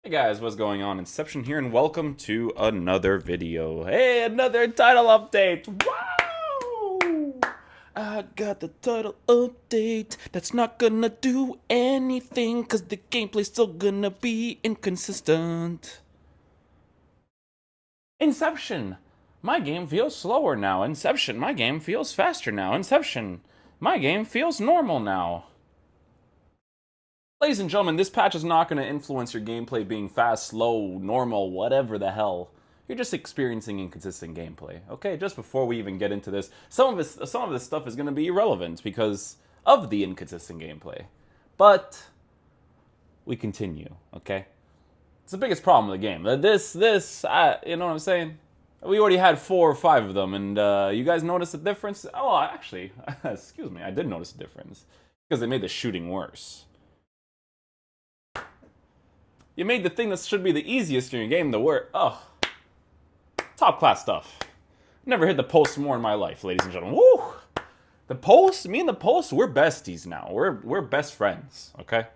Hey guys, what's going on? Inception here, and welcome to another video. Hey, another title update! Wow! I got the title update that's not gonna do anything because the gameplay's still gonna be inconsistent. Inception! My game feels slower now. Inception, my game feels faster now. Inception, my game feels normal now. Ladies and gentlemen, this patch is not going to influence your gameplay being fast, slow, normal, whatever the hell. You're just experiencing inconsistent gameplay. Okay, just before we even get into this, some of this stuff is going to be irrelevant because of the inconsistent gameplay. But we continue, okay? It's the biggest problem of the game. You know what I'm saying? We already had 4 or 5 of them, and you guys noticed the difference? Oh, actually, excuse me, I did notice a difference because they made the shooting worse. You made the thing that should be the easiest in your game the worst. Oh, top class stuff. Never hit the post more in my life, ladies and gentlemen. Woo! The post, me and the post, we're besties now. We're best friends, okay?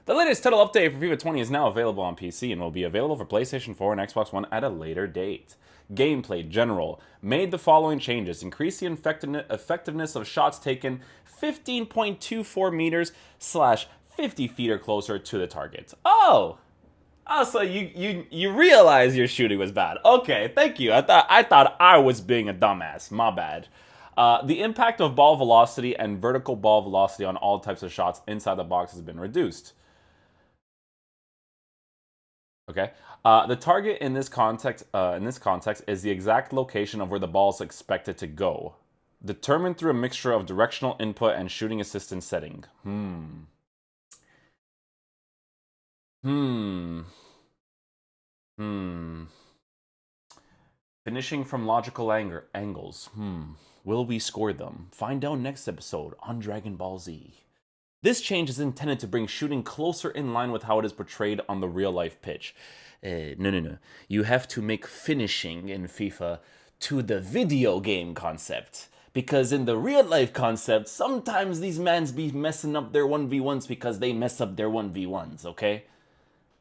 The latest title update for FIFA 20 is now available on PC and will be available for PlayStation 4 and Xbox One at a later date. Gameplay General made the following changes: increase the effectiveness of shots taken 15.24 meters slash 50 feet or closer to the target. Oh, so you realize your shooting was bad. Okay, thank you. I thought I was being a dumbass. My bad. The impact of ball velocity and vertical ball velocity on all types of shots inside the box has been reduced. Okay. The target in this context is the exact location of where the ball is expected to go, determined through a mixture of directional input and shooting assistance setting. Hmm. Finishing from logical angles. Will we score them? Find out next episode on Dragon Ball Z. This change is intended to bring shooting closer in line with how it is portrayed on the real-life pitch. No. You have to make finishing in FIFA to the video game concept. Because in the real-life concept, sometimes these mans be messing up their 1v1s because they mess up their 1v1s, okay?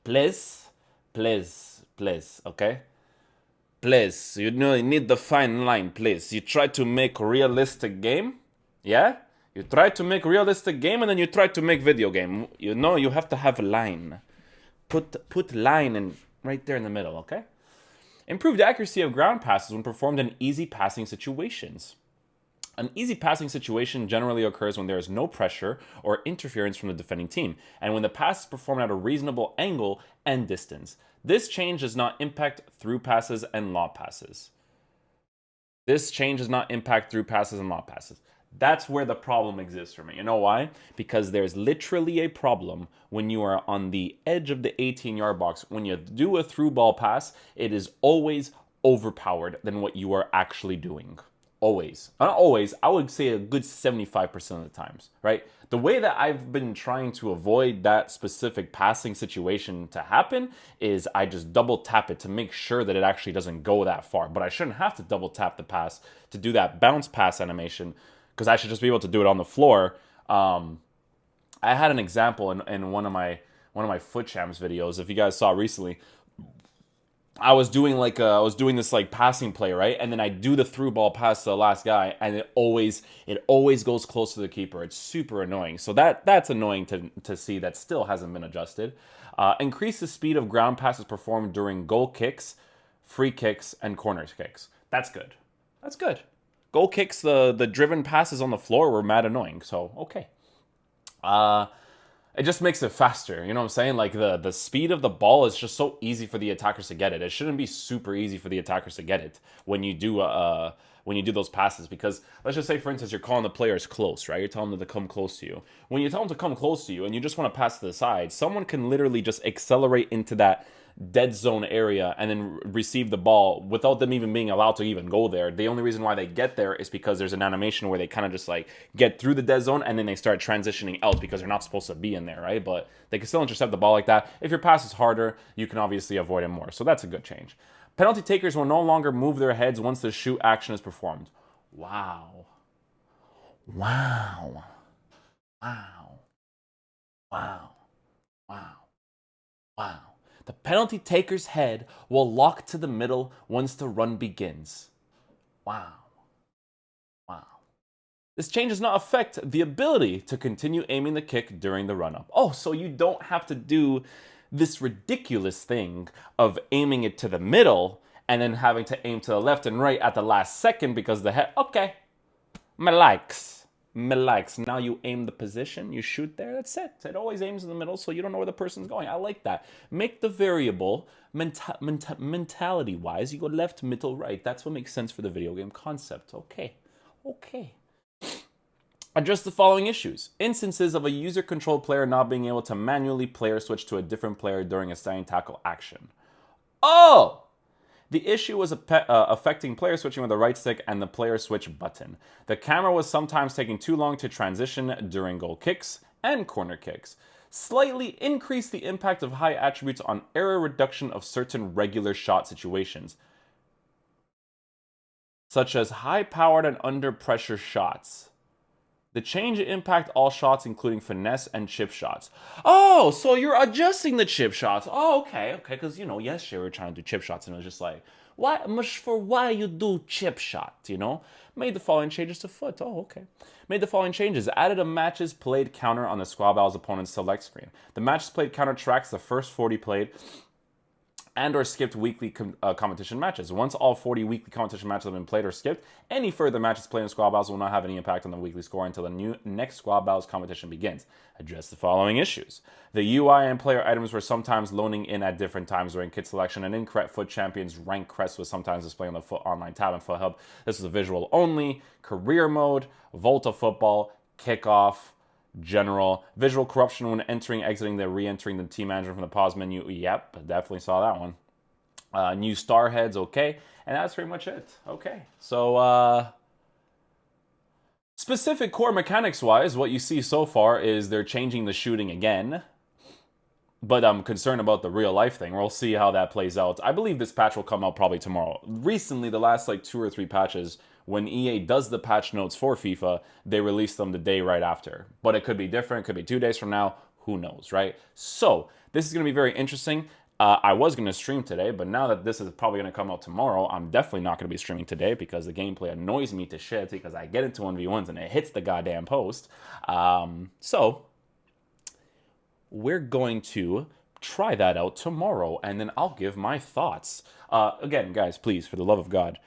Please, okay? Please, you know, you need the fine line, please. You try to make realistic game, yeah? You try to make realistic game and then you try to make video game. You know, you have to have a line. Put line in right there in the middle, okay? Improved accuracy of ground passes when performed in easy passing situations. An easy passing situation generally occurs when there is no pressure or interference from the defending team, and when the pass is performed at a reasonable angle and distance. This change does not impact through passes and lob passes. That's where the problem exists for me. You know why? Because there's literally a problem when you are on the edge of the 18-yard box. When you do a through ball pass, it is always overpowered than what you are actually doing. Always. Not always, I would say a good 75% of the times, right? The way that I've been trying to avoid that specific passing situation to happen is I just double tap it to make sure that it actually doesn't go that far. But I shouldn't have to double tap the pass to do that bounce pass animation because I should just be able to do it on the floor. I had an example in one of my foot champs videos, if you guys saw recently. I was doing this like passing play, right? And then I do the through ball pass to the last guy, and it always goes close to the keeper. It's super annoying. So that's annoying to see. That still hasn't been adjusted. Increase the speed of ground passes performed during goal kicks, free kicks, and corner kicks. That's good. That's good. Goal kicks, the driven passes on the floor were mad annoying. So okay. It just makes it faster. You know what I'm saying? Like the speed of the ball is just so easy for the attackers to get it. It shouldn't be super easy for the attackers to get it when you do those passes. Because let's just say, for instance, you're calling the players close, right? You're telling them to come close to you. When you tell them to come close to you and you just want to pass to the side, someone can literally just accelerate into that dead zone area and then receive the ball without them even being allowed to even go there. The only reason why they get there is because there's an animation where they kind of just like get through the dead zone and then they start transitioning out because they're not supposed to be in there, right? But they can still intercept the ball like that. If your pass is harder, you can obviously avoid it more. So that's a good change. Penalty takers will no longer move their heads once the shoot action is performed. Wow. Wow. Wow. Wow. Wow. Wow. The penalty taker's head will lock to the middle once the run begins. Wow. Wow. This change does not affect the ability to continue aiming the kick during the run-up. Oh, so you don't have to do this ridiculous thing of aiming it to the middle and then having to aim to the left and right at the last second because the head... Okay, me likes. Me likes. Now you aim the position, you shoot there, that's it. It always aims in the middle so you don't know where the person's going. I like that. Make the variable mentality-wise. You go left, middle, right. That's what makes sense for the video game concept. Okay. Address the following issues. Instances of a user-controlled player not being able to manually player switch to a different player during a standing tackle action. Oh! The issue was affecting player switching with the right stick and the player switch button. The camera was sometimes taking too long to transition during goal kicks and corner kicks. Slightly increased the impact of high attributes on error reduction of certain regular shot situations, such as high-powered and under-pressure shots. The change impact all shots, including finesse and chip shots. Oh, so you're adjusting the chip shots. Oh, okay, because, yesterday we were trying to do chip shots, and it was just like, why you do chip shot, Made the following changes to foot. Oh, okay. Made the following changes. Added a matches played counter on the Squad Battles opponent's select screen. The matches played counter tracks the first 40 played and or skipped weekly competition matches. Once all 40 weekly competition matches have been played or skipped, any further matches played in Squad Battles will not have any impact on the weekly score until the next Squad Battles competition begins. Address the following issues. The UI and player items were sometimes loaning in at different times during kit selection, and incorrect Foot Champions rank crest was sometimes displayed on the Foot Online tab and Foot Hub. This was a visual only, career mode, Volta Football, kickoff, general, visual corruption when entering, exiting, then re-entering the team manager from the pause menu. Yep, definitely saw that one. New star heads, okay. And that's pretty much it. Okay. So, specific core mechanics-wise, what you see so far is they're changing the shooting again. But I'm concerned about the real-life thing. We'll see how that plays out. I believe this patch will come out probably tomorrow. Recently, the last 2 or 3 patches, when EA does the patch notes for FIFA, they release them the day right after. But it could be different. It could be 2 days from now. Who knows, right? So, this is going to be very interesting. I was going to stream today, but now that this is probably going to come out tomorrow, I'm definitely not going to be streaming today because the gameplay annoys me to shit because I get into 1v1s and it hits the goddamn post. So, we're going to try that out tomorrow, and then I'll give my thoughts. Again, guys, please, for the love of God,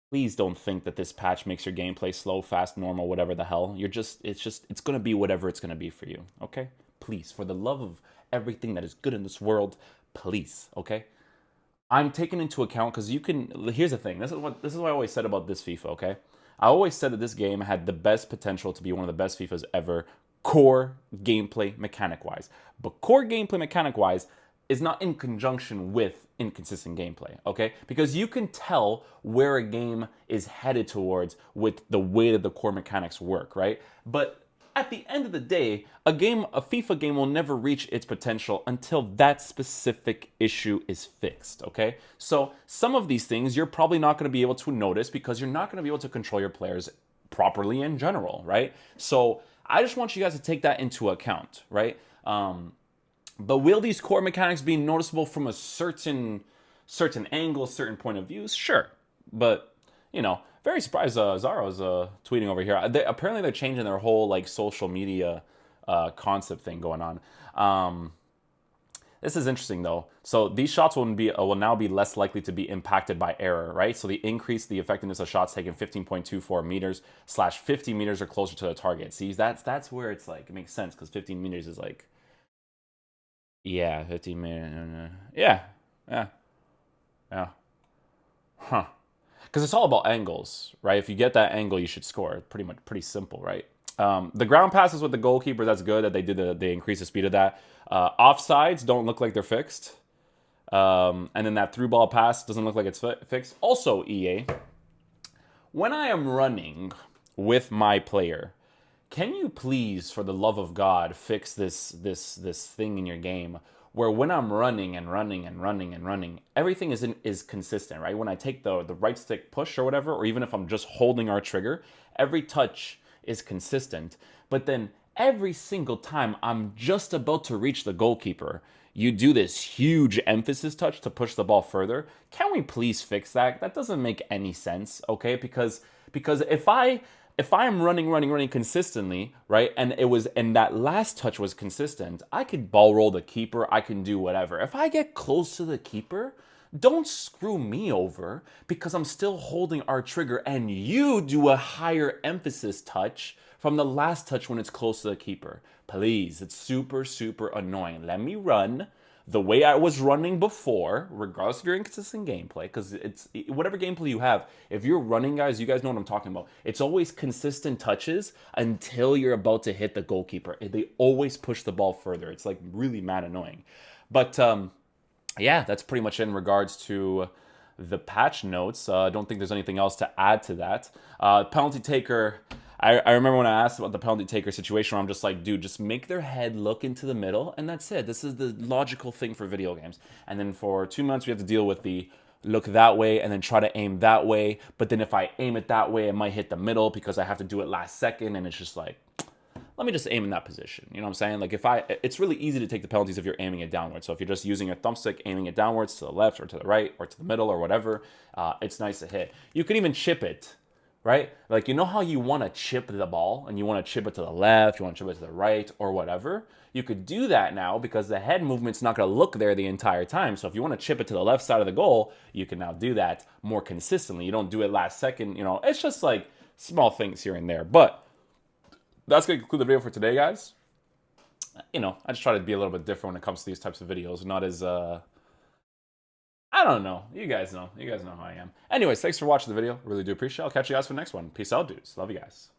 please don't think that this patch makes your gameplay slow, fast, normal, whatever the hell. It's going to be whatever it's going to be for you, okay? Please, for the love of everything that is good in this world, please, okay? I'm taking into account, because here's the thing, this is what I always said about this FIFA, okay? I always said that this game had the best potential to be one of the best FIFAs ever, core gameplay mechanic-wise. But core gameplay mechanic-wise is not in conjunction with inconsistent gameplay, okay? Because you can tell where a game is headed towards with the way that the core mechanics work, right? But at the end of the day, a FIFA game will never reach its potential until that specific issue is fixed, okay? So some of these things you're probably not going to be able to notice because you're not going to be able to control your players properly in general, right? So I just want you guys to take that into account, right? But will these core mechanics be noticeable from a certain angle, certain point of view? Sure. But, very surprised Zara's tweeting over here. Apparently they're changing their whole social media concept thing going on. This is interesting though. So these shots will now be less likely to be impacted by error, right? So they increase the effectiveness of shots taken 15.24 meters / 50 meters or closer to the target. See, that's where it's it makes sense because 15 meters is 15 meters. Yeah. Huh. Because it's all about angles, right? If you get that angle, you should score. Pretty simple, right? The ground passes with the goalkeeper, that's good that they increase the speed of that. Offsides don't look like they're fixed. And then that through ball pass doesn't look like it's fixed. Also, EA, when I am running with my player, can you please, for the love of God, fix this thing in your game where when I'm running, everything is consistent, right? When I take the right stick push or whatever, or even if I'm just holding our trigger, every touch is consistent. But then every single time I'm just about to reach the goalkeeper, you do this huge emphasis touch to push the ball further. Can we please fix that? That doesn't make any sense, okay? Because if I am running consistently, right, and that last touch was consistent, I could ball roll the keeper, I can do whatever. If I get close to the keeper, don't screw me over because I'm still holding our trigger and you do a higher emphasis touch from the last touch when it's close to the keeper. Please, it's super, super annoying. Let me run the way I was running before, regardless of your inconsistent gameplay, because it's whatever gameplay you have, if you're running, guys, you guys know what I'm talking about. It's always consistent touches until you're about to hit the goalkeeper. They always push the ball further. It's like really mad annoying. But yeah, that's pretty much in regards to the patch notes. I don't think there's anything else to add to that. Penalty taker. I remember when I asked about the penalty taker situation where I'm just like, dude, just make their head look into the middle, and that's it. This is the logical thing for video games. And then for 2 months, we have to deal with the look that way and then try to aim that way. But then if I aim it that way, it might hit the middle because I have to do it last second, and it's just like, let me just aim in that position. You know what I'm saying? Like it's really easy to take the penalties if you're aiming it downwards. So if you're just using your thumbstick, aiming it downwards to the left or to the right or to the middle or whatever, it's nice to hit. You can even chip it, right? Like, you know how you want to chip the ball and you want to chip it to the left, you want to chip it to the right or whatever? You could do that now because the head movement's not going to look there the entire time. So if you want to chip it to the left side of the goal, you can now do that more consistently. You don't do it last second. You know, it's just like small things here and there. But that's going to conclude the video for today, guys. You know, I just try to be a little bit different when it comes to these types of videos. Not as, I don't know. You guys know. You guys know how I am. Anyways, thanks for watching the video. Really do appreciate it. I'll catch you guys for the next one. Peace out, dudes. Love you guys.